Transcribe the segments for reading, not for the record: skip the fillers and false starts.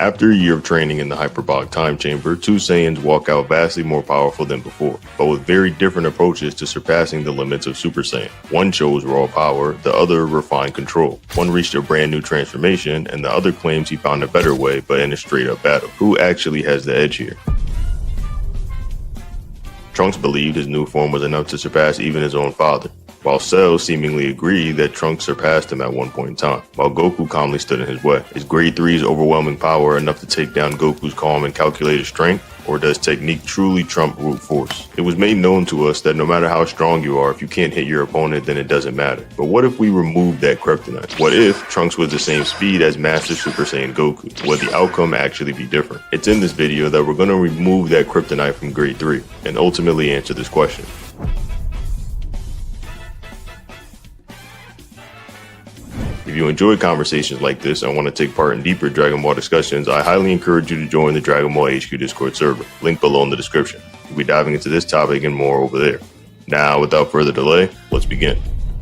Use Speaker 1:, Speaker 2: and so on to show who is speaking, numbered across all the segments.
Speaker 1: After a year of training in the Hyperbolic Time Chamber, two Saiyans walk out vastly more powerful than before, but with very different approaches to surpassing the limits of Super Saiyan. One chose raw power, the other refined control. One reached a brand new transformation, and the other claims he found a better way, but in a straight-up battle. Who actually has the edge here? Trunks believed his new form was enough to surpass even his own father, while Cell seemingly agreed that Trunks surpassed him at one point in time, while Goku calmly stood in his way. Is Grade 3's overwhelming power enough to take down Goku's calm and calculated strength, or does technique truly trump brute force? It was made known to us that no matter how strong you are, if you can't hit your opponent, then it doesn't matter. But what if we remove that kryptonite? What if Trunks was the same speed as Master Super Saiyan Goku? Would the outcome actually be different? It's in this video that we're going to remove that kryptonite from Grade 3, and ultimately answer this question. If you enjoy conversations like this and want to take part in deeper Dragon Ball discussions, I highly encourage you to join the Dragon Ball HQ Discord server, link below in the description. We'll be diving into this topic and more over there. Now, without further delay, let's begin.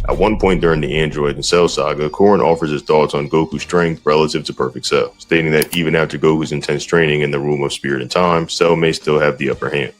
Speaker 1: At one point during the Android and Cell Saga, Korin offers his thoughts on Goku's strength relative to Perfect Cell, stating that even after Goku's intense training in the Room of Spirit and Time, Cell may still have the upper hand.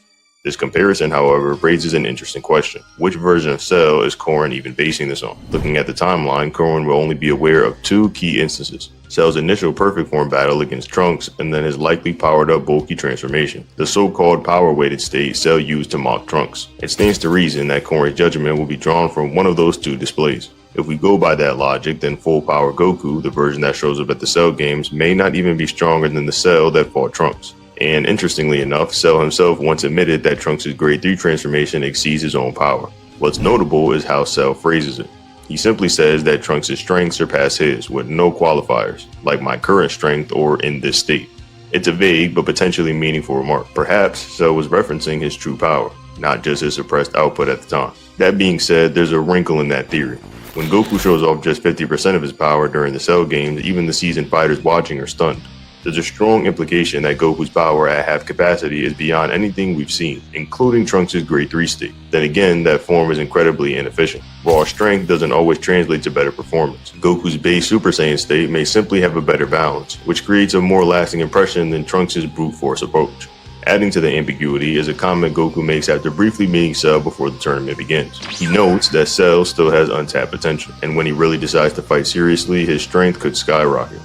Speaker 1: This comparison, however, raises an interesting question. Which version of Cell is Korin even basing this on? Looking at the timeline, Korin will only be aware of two key instances: Cell's initial perfect form battle against Trunks, and then his likely powered up bulky transformation, the so-called power-weighted state Cell used to mock Trunks. It stands to reason that Korin's judgment will be drawn from one of those two displays. If we go by that logic, then Full-Power Goku, the version that shows up at the Cell games, may not even be stronger than the Cell that fought Trunks. And interestingly enough, Cell himself once admitted that Trunks' Grade 3 transformation exceeds his own power. What's notable is how Cell phrases it. He simply says that Trunks' strength surpass his, with no qualifiers, like my current strength or in this state. It's a vague but potentially meaningful remark. Perhaps Cell was referencing his true power, not just his suppressed output at the time. That being said, there's a wrinkle in that theory. When Goku shows off just 50% of his power during the Cell games, even the seasoned fighters watching are stunned. There's a strong implication that Goku's power at half capacity is beyond anything we've seen, including Trunks' Grade 3 state. Then again, that form is incredibly inefficient. Raw strength doesn't always translate to better performance. Goku's base Super Saiyan state may simply have a better balance, which creates a more lasting impression than Trunks' brute force approach. Adding to the ambiguity is a comment Goku makes after briefly meeting Cell before the tournament begins. He notes that Cell still has untapped potential, and when he really decides to fight seriously, his strength could skyrocket.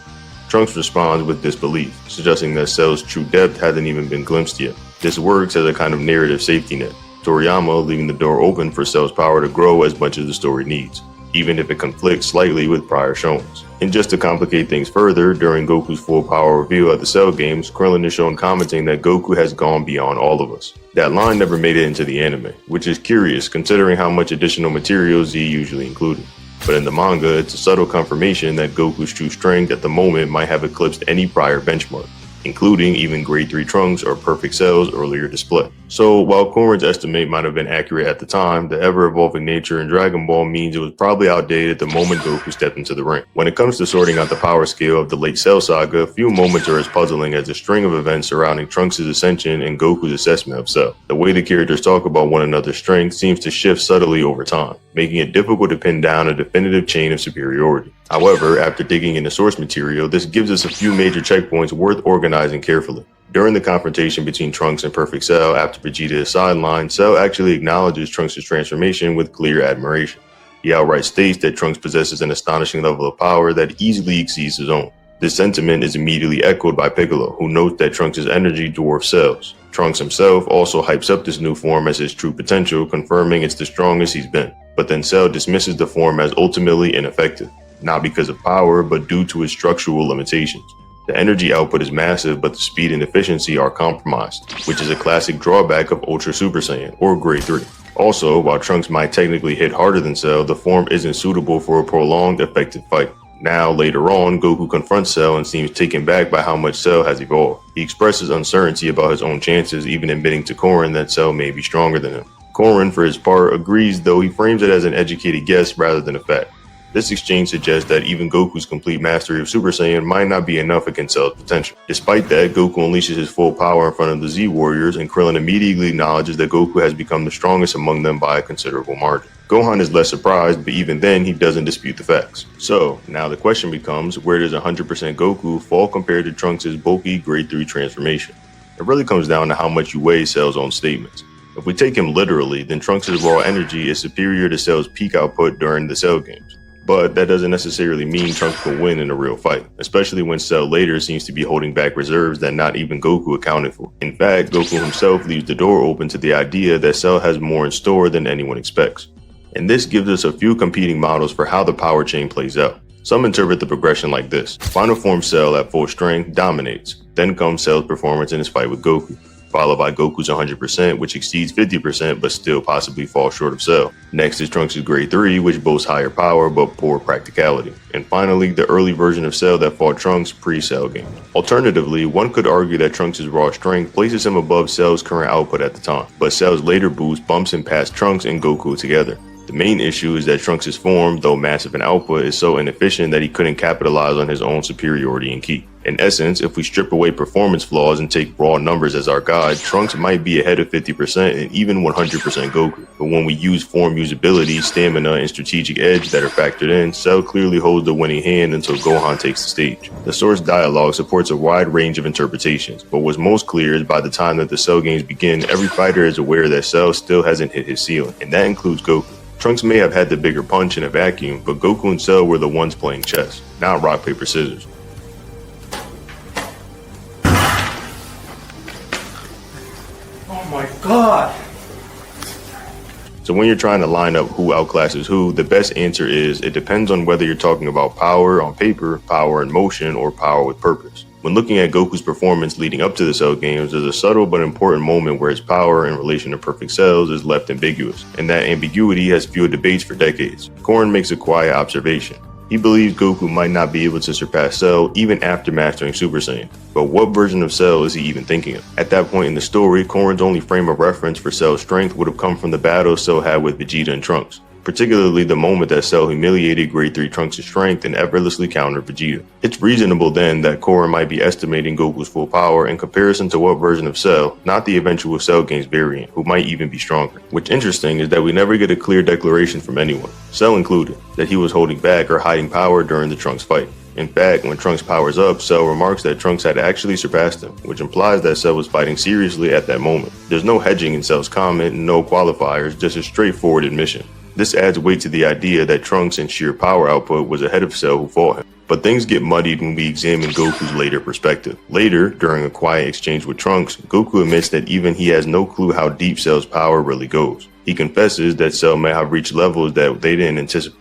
Speaker 1: Trunks responds with disbelief, suggesting that Cell's true depth hasn't even been glimpsed yet. This works as a kind of narrative safety net, Toriyama leaving the door open for Cell's power to grow as much as the story needs, even if it conflicts slightly with prior showings. And just to complicate things further, during Goku's full power reveal at the Cell games, Krillin is shown commenting that Goku has gone beyond all of us. That line never made it into the anime, which is curious considering how much additional material Z usually included. But in the manga, it's a subtle confirmation that Goku's true strength at the moment might have eclipsed any prior benchmark, including even Grade 3 Trunks or Perfect Cell's earlier display. So while Korin's estimate might have been accurate at the time, the ever-evolving nature in Dragon Ball means it was probably outdated the moment Goku stepped into the ring. When it comes to sorting out the power scale of the late Cell Saga, few moments are as puzzling as the string of events surrounding Trunks' ascension and Goku's assessment of Cell. The way the characters talk about one another's strength seems to shift subtly over time, making it difficult to pin down a definitive chain of superiority. However, after digging into source material, this gives us a few major checkpoints worth organizing carefully. During the confrontation between Trunks and Perfect Cell after Vegeta is sidelined, Cell actually acknowledges Trunks' transformation with clear admiration. He outright states that Trunks possesses an astonishing level of power that easily exceeds his own. This sentiment is immediately echoed by Piccolo, who notes that Trunks' energy dwarfs Cell's. Trunks himself also hypes up this new form as his true potential, confirming it's the strongest he's been. But then Cell dismisses the form as ultimately ineffective, not because of power, but due to its structural limitations. The energy output is massive, but the speed and efficiency are compromised, which is a classic drawback of Ultra Super Saiyan, or Grade 3. Also, while Trunks might technically hit harder than Cell, the form isn't suitable for a prolonged, effective fight. Now, later on, Goku confronts Cell and seems taken back by how much Cell has evolved. He expresses uncertainty about his own chances, even admitting to Korin that Cell may be stronger than him. Korin, for his part, agrees, though he frames it as an educated guess rather than a fact. This exchange suggests that even Goku's complete mastery of Super Saiyan might not be enough against Cell's potential. Despite that, Goku unleashes his full power in front of the Z Warriors, and Krillin immediately acknowledges that Goku has become the strongest among them by a considerable margin. Gohan is less surprised, but even then he doesn't dispute the facts. So, now the question becomes, where does 100% Goku fall compared to Trunks' bulky grade 3 transformation? It really comes down to how much you weigh Cell's own statements. If we take him literally, then Trunks' raw energy is superior to Cell's peak output during the Cell games. But that doesn't necessarily mean Trunks will win in a real fight, especially when Cell later seems to be holding back reserves that not even Goku accounted for. In fact, Goku himself leaves the door open to the idea that Cell has more in store than anyone expects. And this gives us a few competing models for how the power chain plays out. Some interpret the progression like this. Final form Cell at full strength dominates. Then comes Cell's performance in his fight with Goku, followed by Goku's 100%, which exceeds 50% but still possibly falls short of Cell. Next is Trunks' grade 3, which boasts higher power but poor practicality. And finally, the early version of Cell that fought Trunks pre-Cell game. Alternatively, one could argue that Trunks' raw strength places him above Cell's current output at the time, but Cell's later boost bumps him past Trunks and Goku together. The main issue is that Trunks' form, though massive in output, is so inefficient that he couldn't capitalize on his own superiority in ki. In essence, if we strip away performance flaws and take raw numbers as our guide, Trunks might be ahead of 50% and even 100% Goku. But when we use form usability, stamina, and strategic edge that are factored in, Cell clearly holds the winning hand until Gohan takes the stage. The source dialogue supports a wide range of interpretations, but what's most clear is by the time that the Cell games begin, every fighter is aware that Cell still hasn't hit his ceiling, and that includes Goku. Trunks may have had the bigger punch in a vacuum, but Goku and Cell were the ones playing chess, not rock, paper, scissors.
Speaker 2: Oh my god!
Speaker 1: So when you're trying to line up who outclasses who, the best answer is it depends on whether you're talking about power on paper, power in motion, or power with purpose. When looking at Goku's performance leading up to the Cell games, there's a subtle but important moment where his power in relation to perfect cells is left ambiguous, and that ambiguity has fueled debates for decades. Korin makes a quiet observation. He believes Goku might not be able to surpass Cell even after mastering Super Saiyan, but what version of Cell is he even thinking of? At that point in the story, Korin's only frame of reference for Cell's strength would have come from the battle Cell had with Vegeta and Trunks, particularly the moment that Cell humiliated grade 3 Trunks' strength and effortlessly countered Vegeta. It's reasonable then that Korin might be estimating Goku's full power in comparison to what version of Cell, not the eventual Cell games variant, who might even be stronger. What's interesting is that we never get a clear declaration from anyone, Cell included, that he was holding back or hiding power during the Trunks fight. In fact, when Trunks powers up, Cell remarks that Trunks had actually surpassed him, which implies that Cell was fighting seriously at that moment. There's no hedging in Cell's comment, no qualifiers, just a straightforward admission. This adds weight to the idea that Trunks in sheer power output was ahead of Cell who fought him. But things get muddied when we examine Goku's later perspective. Later, during a quiet exchange with Trunks, Goku admits that even he has no clue how deep Cell's power really goes. He confesses that Cell may have reached levels that they didn't anticipate.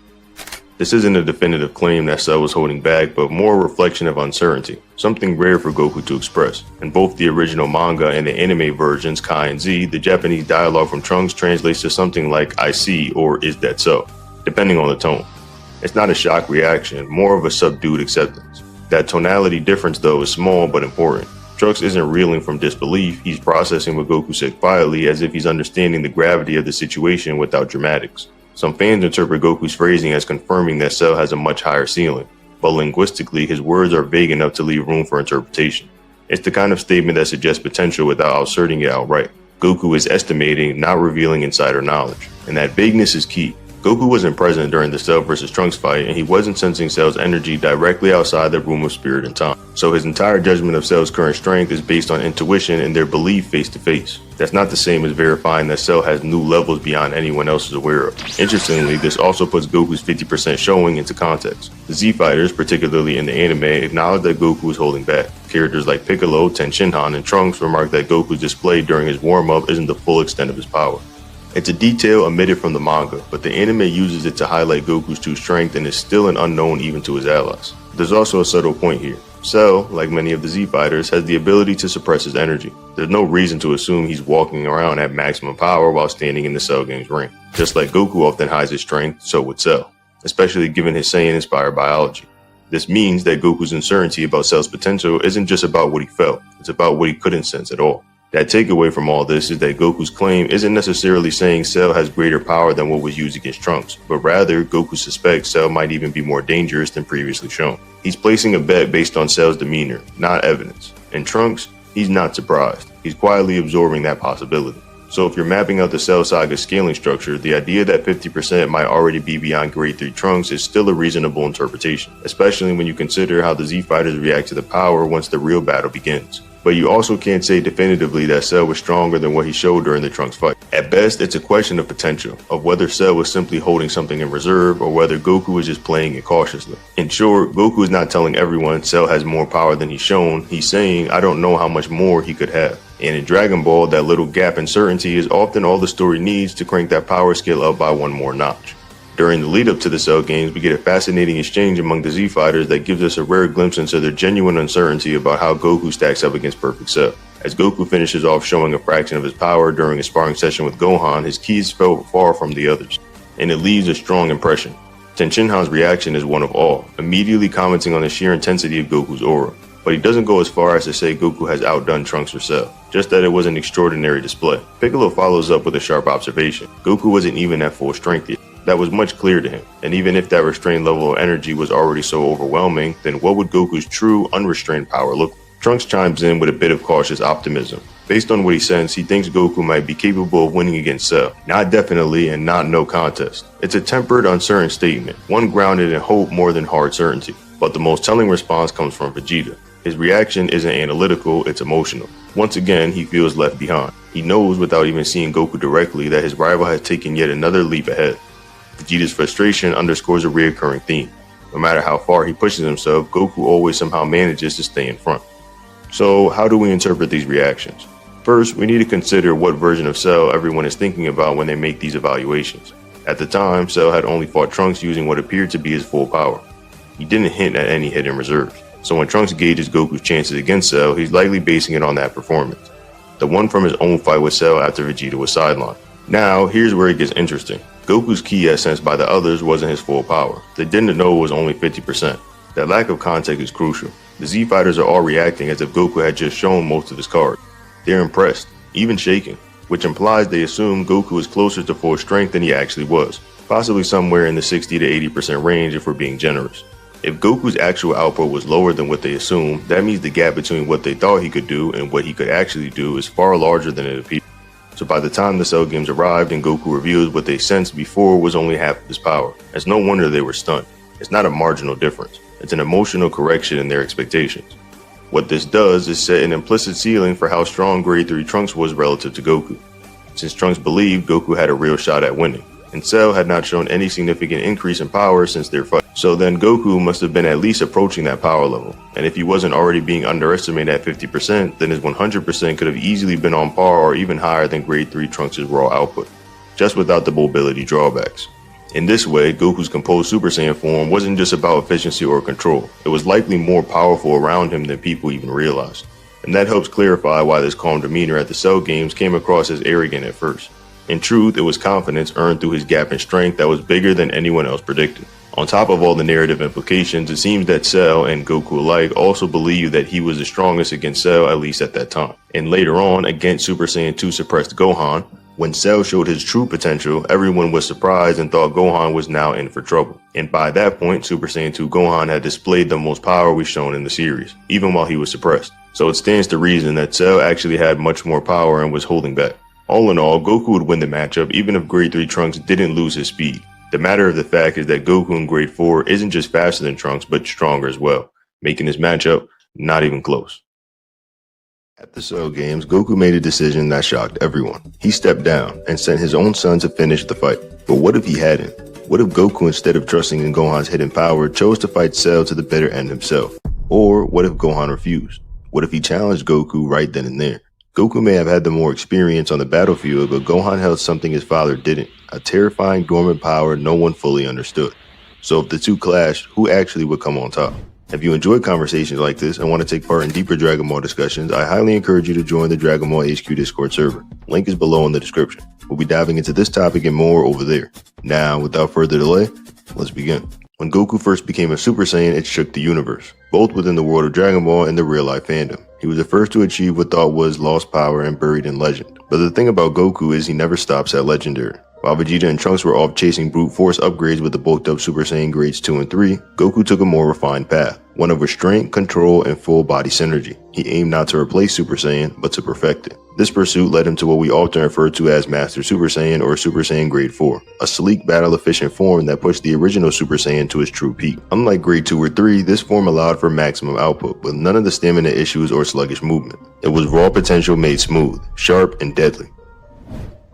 Speaker 1: This isn't a definitive claim that Cell was holding back, but more a reflection of uncertainty, something rare for Goku to express. In both the original manga and the anime versions, Kai and Z, the Japanese dialogue from Trunks translates to something like "I see" or "Is that so?" depending on the tone. It's not a shock reaction, more of a subdued acceptance. That tonality difference though is small but important. Trunks isn't reeling from disbelief, he's processing what Goku said quietly as if he's understanding the gravity of the situation without dramatics. Some fans interpret Goku's phrasing as confirming that Cell has a much higher ceiling, but linguistically his words are vague enough to leave room for interpretation. It's the kind of statement that suggests potential without asserting it outright. Goku is estimating, not revealing insider knowledge, and that vagueness is key. Goku wasn't present during the Cell vs Trunks fight, and he wasn't sensing Cell's energy directly outside the room of spirit and time. So his entire judgment of Cell's current strength is based on intuition and their belief face to face. That's not the same as verifying that Cell has new levels beyond anyone else is aware of. Interestingly, this also puts Goku's 50% showing into context. The Z fighters, particularly in the anime, acknowledge that Goku is holding back. Characters like Piccolo, Tenshinhan, and Trunks remark that Goku's display during his warm-up isn't the full extent of his power. It's a detail omitted from the manga, but the anime uses it to highlight Goku's true strength and is still an unknown even to his allies. There's also a subtle point here. Cell, like many of the Z fighters, has the ability to suppress his energy. There's no reason to assume he's walking around at maximum power while standing in the Cell game's ring. Just like Goku often hides his strength, so would Cell, especially given his Saiyan-inspired biology. This means that Goku's uncertainty about Cell's potential isn't just about what he felt, it's about what he couldn't sense at all. That takeaway from all this is that Goku's claim isn't necessarily saying Cell has greater power than what was used against Trunks, but rather Goku suspects Cell might even be more dangerous than previously shown. He's placing a bet based on Cell's demeanor, not evidence. In Trunks, he's not surprised. He's quietly absorbing that possibility. So if you're mapping out the Cell Saga scaling structure, the idea that 50% might already be beyond Grade 3 Trunks is still a reasonable interpretation, especially when you consider how the Z Fighters react to the power once the real battle begins. But you also can't say definitively that Cell was stronger than what he showed during the Trunks fight. At best, it's a question of potential, of whether Cell was simply holding something in reserve or whether Goku was just playing it cautiously. In short, Goku is not telling everyone Cell has more power than he's shown, he's saying I don't know how much more he could have. And in Dragon Ball, that little gap in certainty is often all the story needs to crank that power scale up by one more notch. During the lead up to the Cell games, we get a fascinating exchange among the Z Fighters that gives us a rare glimpse into their genuine uncertainty about how Goku stacks up against Perfect Cell. As Goku finishes off showing a fraction of his power during a sparring session with Gohan, his keys fell far from the others, and it leaves a strong impression. Tenshinhan's reaction is one of awe, immediately commenting on the sheer intensity of Goku's aura. But he doesn't go as far as to say Goku has outdone Trunks or Cell, just that it was an extraordinary display. Piccolo follows up with a sharp observation. Goku wasn't even at full strength yet. That was much clear to him, and even if that restrained level of energy was already so overwhelming, then what would Goku's true, unrestrained power look like? Trunks chimes in with a bit of cautious optimism. Based on what he sensed, he thinks Goku might be capable of winning against Cell. Not definitely and not no contest. It's a tempered, uncertain statement, one grounded in hope more than hard certainty. But the most telling response comes from Vegeta. His reaction isn't analytical, it's emotional. Once again, he feels left behind. He knows without even seeing Goku directly that his rival has taken yet another leap ahead. Vegeta's frustration underscores a recurring theme. No matter how far he pushes himself, Goku always somehow manages to stay in front. So how do we interpret these reactions? First, we need to consider what version of Cell everyone is thinking about when they make these evaluations. At the time, Cell had only fought Trunks using what appeared to be his full power. He didn't hint at any hidden reserves. So when Trunks gauges Goku's chances against Cell, he's likely basing it on that performance. The one from his own fight with Cell after Vegeta was sidelined. Now, here's where it gets interesting. Goku's ki as sensed by the others wasn't his full power. They didn't know it was only 50%. That lack of context is crucial. The Z Fighters are all reacting as if Goku had just shown most of his cards. They're impressed, even shaken, which implies they assume Goku is closer to full strength than he actually was, possibly somewhere in the 60 to 80% range if we're being generous. If Goku's actual output was lower than what they assumed, that means the gap between what they thought he could do and what he could actually do is far larger than it appeared. So by the time the Cell games arrived and Goku revealed what they sensed before was only half of his power, it's no wonder they were stunned. It's not a marginal difference. It's an emotional correction in their expectations. What this does is set an implicit ceiling for how strong Grade 3 Trunks was relative to Goku, since Trunks believed Goku had a real shot at winning, and Cell had not shown any significant increase in power since their fight. So then Goku must have been at least approaching that power level, and if he wasn't already being underestimated at 50%, then his 100% could have easily been on par or even higher than Grade 3 Trunks' raw output, just without the mobility drawbacks. In this way, Goku's composed Super Saiyan form wasn't just about efficiency or control, it was likely more powerful around him than people even realized. And that helps clarify why this calm demeanor at the Cell games came across as arrogant at first. In truth, it was confidence earned through his gap in strength that was bigger than anyone else predicted. On top of all the narrative implications, it seems that Cell and Goku alike also believed that he was the strongest against Cell, at least at that time. And later on, against Super Saiyan 2 suppressed Gohan, when Cell showed his true potential, everyone was surprised and thought Gohan was now in for trouble. And by that point, Super Saiyan 2 Gohan had displayed the most power we've shown in the series, even while he was suppressed. So it stands to reason that Cell actually had much more power and was holding back. All in all, Goku would win the matchup even if Grade 3 Trunks didn't lose his speed. The matter of the fact is that Goku in Grade 4 isn't just faster than Trunks, but stronger as well, making this matchup not even close. At the Cell games, Goku made a decision that shocked everyone. He stepped down and sent his own son to finish the fight. But what if he hadn't? What if Goku, instead of trusting in Gohan's hidden power, chose to fight Cell to the bitter end himself? Or what if Gohan refused? What if he challenged Goku right then and there? Goku may have had the more experience on the battlefield, but Gohan held something his father didn't, a terrifying dormant power no one fully understood. So if the two clashed, who actually would come on top? If you enjoy conversations like this and want to take part in deeper Dragon Ball discussions, I highly encourage you to join the Dragon Ball HQ Discord server. Link is below in the description. We'll be diving into this topic and more over there. Now, without further delay, let's begin. When Goku first became a Super Saiyan, it shook the universe, both within the world of Dragon Ball and the real-life fandom. He was the first to achieve what thought was lost power and buried in legend. But the thing about Goku is he never stops at legendary. While Vegeta and Trunks were off chasing brute force upgrades with the bulked up Super Saiyan grades 2 and 3, Goku took a more refined path, one of restraint, control, and full body synergy. He aimed not to replace Super Saiyan, but to perfect it. This pursuit led him to what we often refer to as Master Super Saiyan or Super Saiyan Grade 4, a sleek, battle-efficient form that pushed the original Super Saiyan to its true peak. Unlike Grade 2 or 3, this form allowed for maximum output, with none of the stamina issues or sluggish movement. It was raw potential made smooth, sharp, and deadly.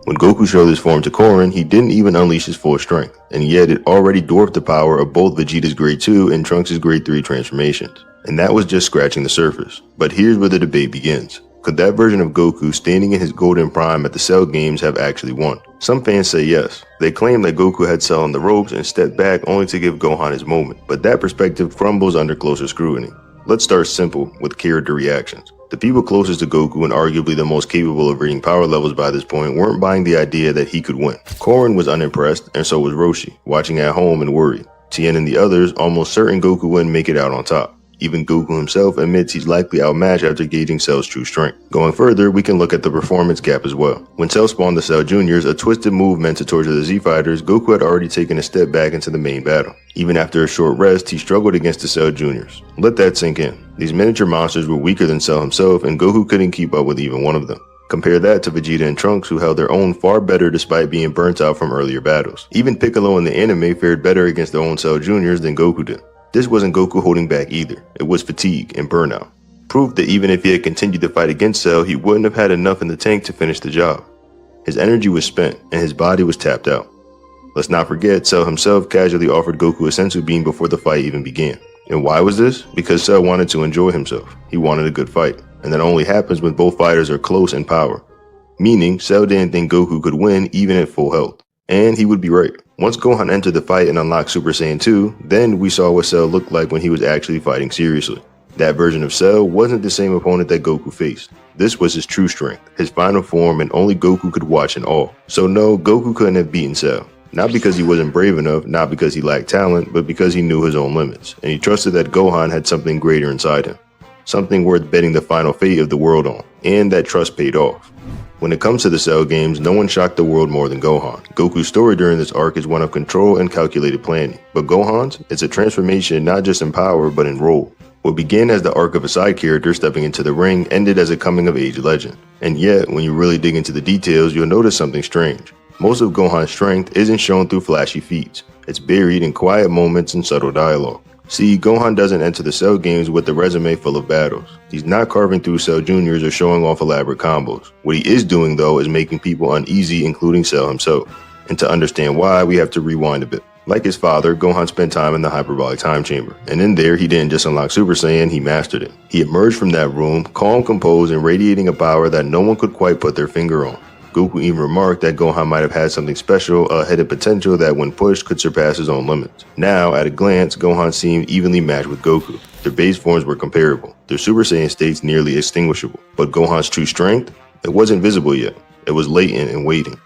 Speaker 1: When Goku showed his form to Korin, he didn't even unleash his full strength, and yet it already dwarfed the power of both Vegeta's Grade 2 and Trunks' Grade 3 transformations. And that was just scratching the surface. But here's where the debate begins. Could that version of Goku standing in his golden prime at the Cell games have actually won? Some fans say yes. They claim that Goku had Cell on the ropes and stepped back only to give Gohan his moment, but that perspective crumbles under closer scrutiny. Let's start simple with character reactions. The people closest to Goku and arguably the most capable of reading power levels by this point weren't buying the idea that he could win. Korin was unimpressed, and so was Roshi, watching at home and worried. Tien and the others almost certain Goku wouldn't make it out on top. Even Goku himself admits he's likely outmatched after gauging Cell's true strength. Going further, we can look at the performance gap as well. When Cell spawned the Cell Juniors, a twisted move meant to torture the Z-Fighters, Goku had already taken a step back into the main battle. Even after a short rest, he struggled against the Cell Juniors. Let that sink in. These miniature monsters were weaker than Cell himself, and Goku couldn't keep up with even one of them. Compare that to Vegeta and Trunks, who held their own far better despite being burnt out from earlier battles. Even Piccolo in the anime fared better against their own Cell Juniors than Goku did. This wasn't Goku holding back either. It was fatigue and burnout. Proof that even if he had continued to fight against Cell, he wouldn't have had enough in the tank to finish the job. His energy was spent, and his body was tapped out. Let's not forget, Cell himself casually offered Goku a senzu bean before the fight even began. And why was this? Because Cell wanted to enjoy himself. He wanted a good fight. And that only happens when both fighters are close in power. Meaning, Cell didn't think Goku could win even at full health. And he would be right. Once Gohan entered the fight and unlocked Super Saiyan 2, then we saw what Cell looked like when he was actually fighting seriously. That version of Cell wasn't the same opponent that Goku faced. This was his true strength, his final form, and only Goku could watch in awe. So no, Goku couldn't have beaten Cell. Not because he wasn't brave enough, not because he lacked talent, but because he knew his own limits, and he trusted that Gohan had something greater inside him. Something worth betting the final fate of the world on, and that trust paid off. When it comes to the Cell games, no one shocked the world more than Gohan. Goku's story during this arc is one of control and calculated planning, but Gohan's, it's a transformation not just in power, but in role. What began as the arc of a side character stepping into the ring ended as a coming-of-age legend. And yet, when you really dig into the details, you'll notice something strange. Most of Gohan's strength isn't shown through flashy feats. It's buried in quiet moments and subtle dialogue. See, Gohan doesn't enter the Cell games with a resume full of battles. He's not carving through Cell Juniors or showing off elaborate combos. What he is doing though is making people uneasy, including Cell himself. And to understand why, we have to rewind a bit. Like his father, Gohan spent time in the Hyperbolic Time Chamber. And in there, he didn't just unlock Super Saiyan, he mastered it. He emerged from that room, calm, composed, and radiating a power that no one could quite put their finger on. Goku even remarked that Gohan might have had something special, a hidden potential that when pushed could surpass his own limits. Now, at a glance, Gohan seemed evenly matched with Goku. Their base forms were comparable, their Super Saiyan states nearly extinguishable. But Gohan's true strength? It wasn't visible yet. It was latent and waiting.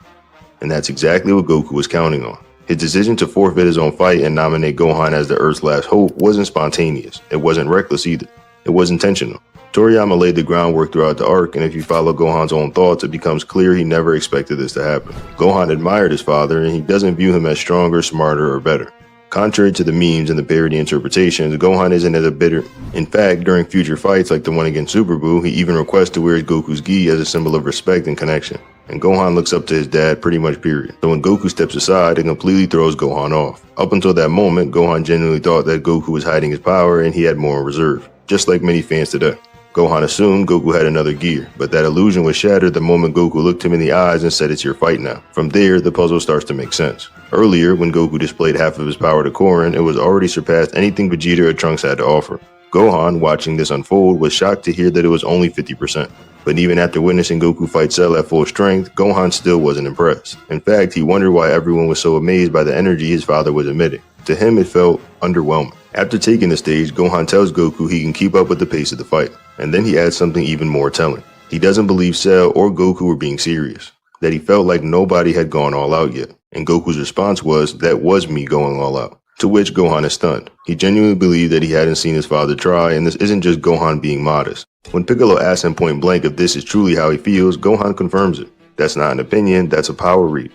Speaker 1: And that's exactly what Goku was counting on. His decision to forfeit his own fight and nominate Gohan as the Earth's last hope wasn't spontaneous. It wasn't reckless either. It was intentional. Toriyama laid the groundwork throughout the arc, and if you follow Gohan's own thoughts, it becomes clear he never expected this to happen. Gohan admired his father, and he doesn't view him as stronger, smarter, or better. Contrary to the memes and the parody interpretations, Gohan isn't as bitter. In fact, during future fights like the one against Super Buu, he even requests to wear Goku's gi as a symbol of respect and connection. And Gohan looks up to his dad pretty much period. So when Goku steps aside, it completely throws Gohan off. Up until that moment, Gohan genuinely thought that Goku was hiding his power and he had more in reserve, just like many fans today. Gohan assumed Goku had another gear, but that illusion was shattered the moment Goku looked him in the eyes and said, "It's your fight now." From there, the puzzle starts to make sense. Earlier, when Goku displayed half of his power to Korin, it was already surpassed anything Vegeta or Trunks had to offer. Gohan, watching this unfold, was shocked to hear that it was only 50%. But even after witnessing Goku fight Cell at full strength, Gohan still wasn't impressed. In fact, he wondered why everyone was so amazed by the energy his father was emitting. To him, it felt underwhelming. After taking the stage, Gohan tells Goku he can keep up with the pace of the fight. And then he adds something even more telling. He doesn't believe Cell or Goku were being serious. That he felt like nobody had gone all out yet. And Goku's response was, "That was me going all out." To which Gohan is stunned. He genuinely believed that he hadn't seen his father try, and this isn't just Gohan being modest. When Piccolo asks him point blank if this is truly how he feels, Gohan confirms it. That's not an opinion, that's a power read.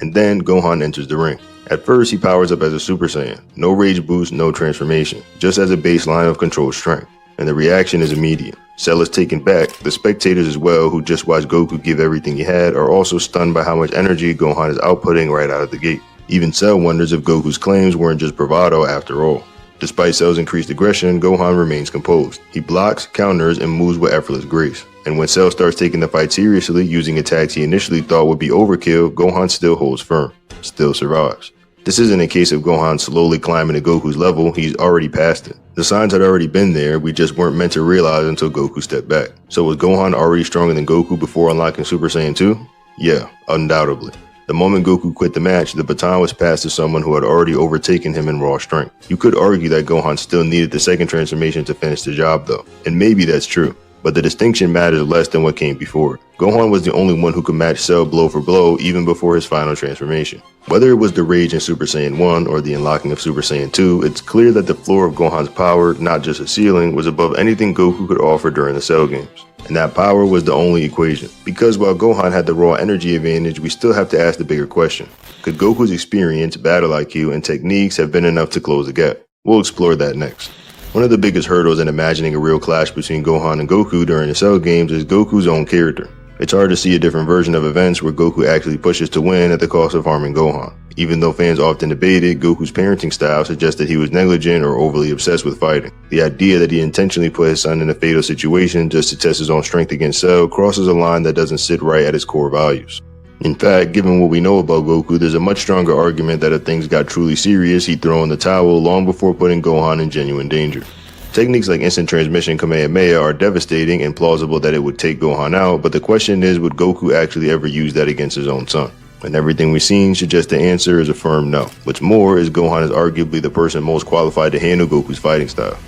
Speaker 1: And then Gohan enters the ring. At first, he powers up as a Super Saiyan. No rage boost, no transformation, just as a baseline of controlled strength. And the reaction is immediate. Cell is taken back. The spectators as well, who just watched Goku give everything he had, are also stunned by how much energy Gohan is outputting right out of the gate. Even Cell wonders if Goku's claims weren't just bravado after all. Despite Cell's increased aggression, Gohan remains composed. He blocks, counters, and moves with effortless grace. And when Cell starts taking the fight seriously, using attacks he initially thought would be overkill, Gohan still holds firm, still survives. This isn't a case of Gohan slowly climbing to Goku's level, he's already passed it. The signs had already been there, we just weren't meant to realize until Goku stepped back. So was Gohan already stronger than Goku before unlocking Super Saiyan 2? Yeah, undoubtedly. The moment Goku quit the match, the baton was passed to someone who had already overtaken him in raw strength. You could argue that Gohan still needed the second transformation to finish the job though, and maybe that's true. But the distinction matters less than what came before it. Gohan was the only one who could match Cell blow for blow even before his final transformation. Whether it was the rage in Super Saiyan 1 or the unlocking of Super Saiyan 2, it's clear that the floor of Gohan's power, not just a ceiling, was above anything Goku could offer during the Cell games. And that power was the only equation. Because while Gohan had the raw energy advantage, we still have to ask the bigger question. Could Goku's experience, battle IQ, and techniques have been enough to close the gap? We'll explore that next. One of the biggest hurdles in imagining a real clash between Gohan and Goku during the Cell games is Goku's own character. It's hard to see a different version of events where Goku actually pushes to win at the cost of harming Gohan. Even though fans often debated, Goku's parenting style suggested he was negligent or overly obsessed with fighting. The idea that he intentionally put his son in a fatal situation just to test his own strength against Cell crosses a line that doesn't sit right at his core values. In fact, given what we know about Goku, there's a much stronger argument that if things got truly serious, he'd throw in the towel long before putting Gohan in genuine danger. Techniques like instant transmission Kamehameha are devastating and plausible that it would take Gohan out, but the question is, would Goku actually ever use that against his own son? And everything we've seen suggests the answer is a firm no. What's more is Gohan is arguably the person most qualified to handle Goku's fighting style.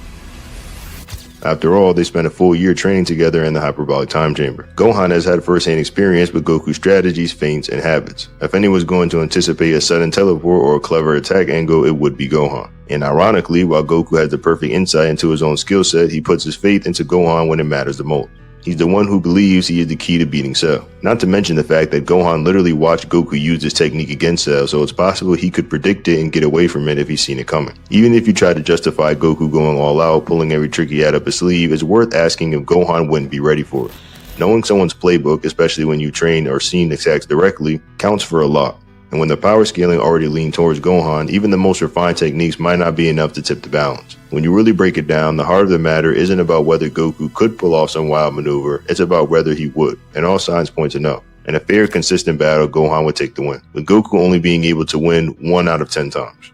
Speaker 1: After all, they spent a full year training together in the Hyperbolic Time Chamber. Gohan has had first-hand experience with Goku's strategies, feints, and habits. If anyone's going to anticipate a sudden teleport or a clever attack angle, it would be Gohan. And ironically, while Goku has the perfect insight into his own skill set, he puts his faith into Gohan when it matters the most. He's the one who believes he is the key to beating Cell. Not to mention the fact that Gohan literally watched Goku use this technique against Cell, so it's possible he could predict it and get away from it if he's seen it coming. Even if you try to justify Goku going all out, pulling every trick he had up his sleeve, it's worth asking if Gohan wouldn't be ready for it. Knowing someone's playbook, especially when you train or seen attacks directly, counts for a lot. And when the power scaling already leaned towards Gohan, even the most refined techniques might not be enough to tip the balance. When you really break it down, the heart of the matter isn't about whether Goku could pull off some wild maneuver, it's about whether he would, and all signs point to no. In a fair, consistent battle, Gohan would take the win, with Goku only being able to win 1 out of 10 times.